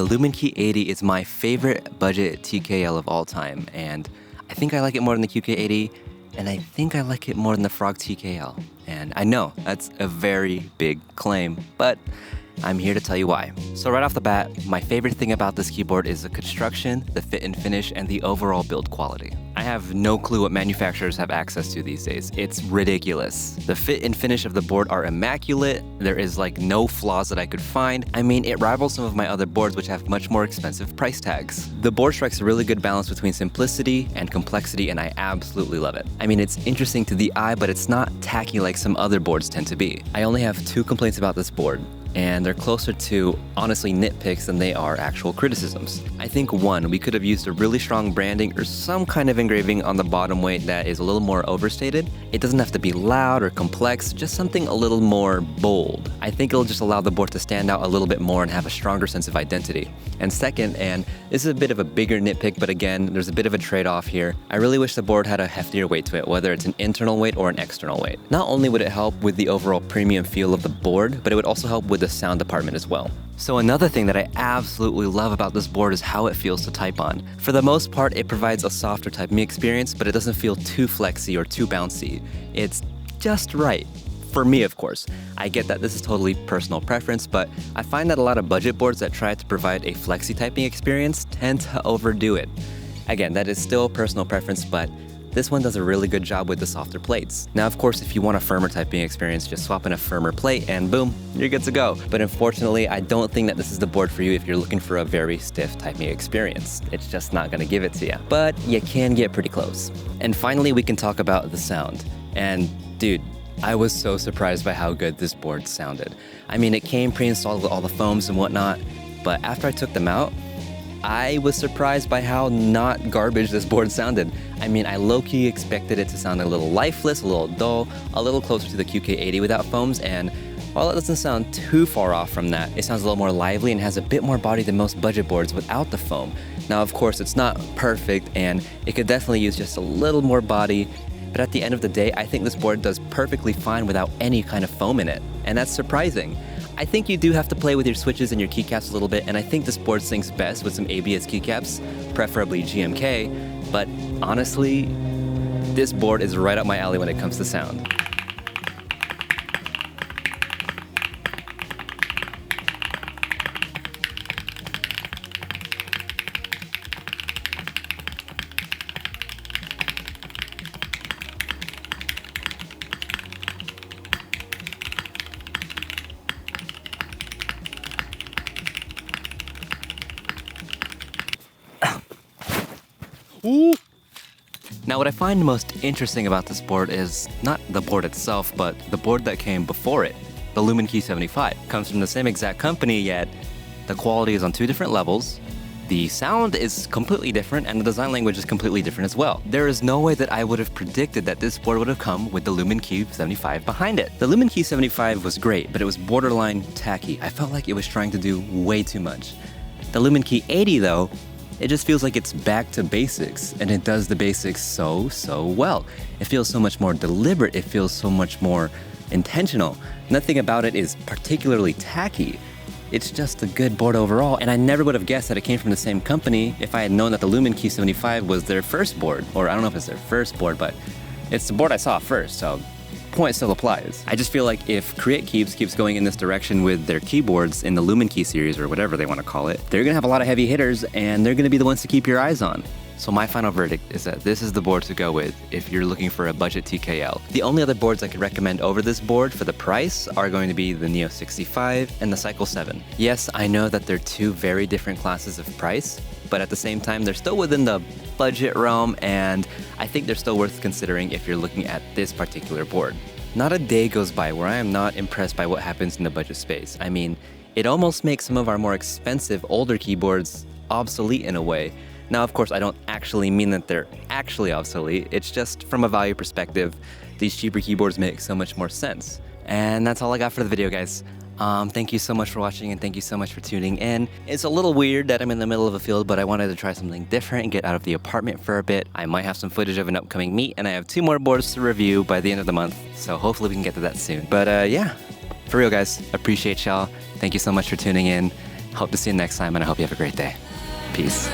Lumen Key 80 is my favorite budget TKL of all time, and I think I like it more than the QK80, and I think I like it more than the Frog TKL. And I know that's a very big claim, but I'm here to tell you why. So right off the bat, my favorite thing about this keyboard is the construction, the fit and finish, and the overall build quality. I have no clue what manufacturers have access to these days. It's ridiculous. The fit and finish of the board are immaculate. There is like no flaws that I could find. I mean, it rivals some of my other boards which have much more expensive price tags. The board strikes a really good balance between simplicity and complexity, and I absolutely love it. I mean, it's interesting to the eye, but it's not tacky like some other boards tend to be. I only have 2 complaints about this board, and they're closer to, honestly, nitpicks than they are actual criticisms. I think 1, we could have used a really strong branding or some kind of engraving on the bottom weight that is a little more overstated. It doesn't have to be loud or complex, just something a little more bold. I think it'll just allow the board to stand out a little bit more and have a stronger sense of identity. And second, and this is a bit of a bigger nitpick, but again, there's a bit of a trade-off here. I really wish the board had a heftier weight to it, whether it's an internal weight or an external weight. Not only would it help with the overall premium feel of the board, but it would also help with the sound department as well. So another thing that I absolutely love about this board is how it feels to type on. For the most part, it provides a softer typing experience, but it doesn't feel too flexy or too bouncy. It's just right. For me, of course. I get that this is totally personal preference, but I find that a lot of budget boards that try to provide a flexi typing experience tend to overdo it. Again, that is still personal preference, but this one does a really good job with the softer plates. Now, of course, if you want a firmer typing experience, just swap in a firmer plate and boom, you're good to go. But unfortunately, I don't think that this is the board for you if you're looking for a very stiff typing experience. It's just not gonna give it to you. But you can get pretty close. And finally, we can talk about the sound. And dude, I was so surprised by how good this board sounded. I mean, it came pre-installed with all the foams and whatnot, but after I took them out, I was surprised by how not garbage this board sounded. I mean, I low-key expected it to sound a little lifeless, a little dull, a little closer to the QK80 without foams, and while it doesn't sound too far off from that, it sounds a little more lively and has a bit more body than most budget boards without the foam. Now, of course, it's not perfect, and it could definitely use just a little more body, but at the end of the day, I think this board does perfectly fine without any kind of foam in it, and that's surprising. I think you do have to play with your switches and your keycaps a little bit, and I think this board syncs best with some ABS keycaps, preferably GMK, but honestly, this board is right up my alley when it comes to sound. Ooh. Now, what I find most interesting about this board is not the board itself, but the board that came before it. The Lumen Key 75 comes from the same exact company, yet the quality is on 2 different levels. The sound is completely different, and the design language is completely different as well. There is no way that I would have predicted that this board would have come with the Lumen Key 75 behind it. The Lumen Key 75 was great, but it was borderline tacky. I felt like it was trying to do way too much. The Lumen Key 80, though, it just feels like it's back to basics, and it does the basics so well. It feels so much more deliberate, it feels so much more intentional. Nothing about it is particularly tacky. It's just a good board overall, and I never would have guessed that it came from the same company if I had known that the Lumen Key 75 was their first board, or I don't know if it's their first board, but it's the board I saw first, so point still applies. I just feel like if Create Keeps going in this direction with their keyboards in the Lumen Key series, or whatever they want to call it, they're gonna have a lot of heavy hitters, and they're gonna be the ones to keep your eyes on. So my final verdict is that this is the board to go with if you're looking for a budget TKL. The only other boards I could recommend over this board for the price are going to be the Neo 65 and the Cycle 7. Yes, I know that they're 2 very different classes of price, but at the same time, they're still within the budget realm, and I think they're still worth considering if you're looking at this particular board. Not a day goes by where I am not impressed by what happens in the budget space. I mean, it almost makes some of our more expensive, older keyboards obsolete in a way. Now, of course, I don't actually mean that they're actually obsolete. It's just from a value perspective, these cheaper keyboards make so much more sense. And that's all I got for the video, guys. Thank you so much for watching, and thank you so much for tuning in. It's a little weird that I'm in the middle of a field, but I wanted to try something different and get out of the apartment for a bit. I might have some footage of an upcoming meet, and I have 2 more boards to review by the end of the month, so hopefully we can get to that soon. But yeah, for real, guys, appreciate y'all. Thank you so much for tuning in, Hope to see you next time, and I hope you have a great day. Peace.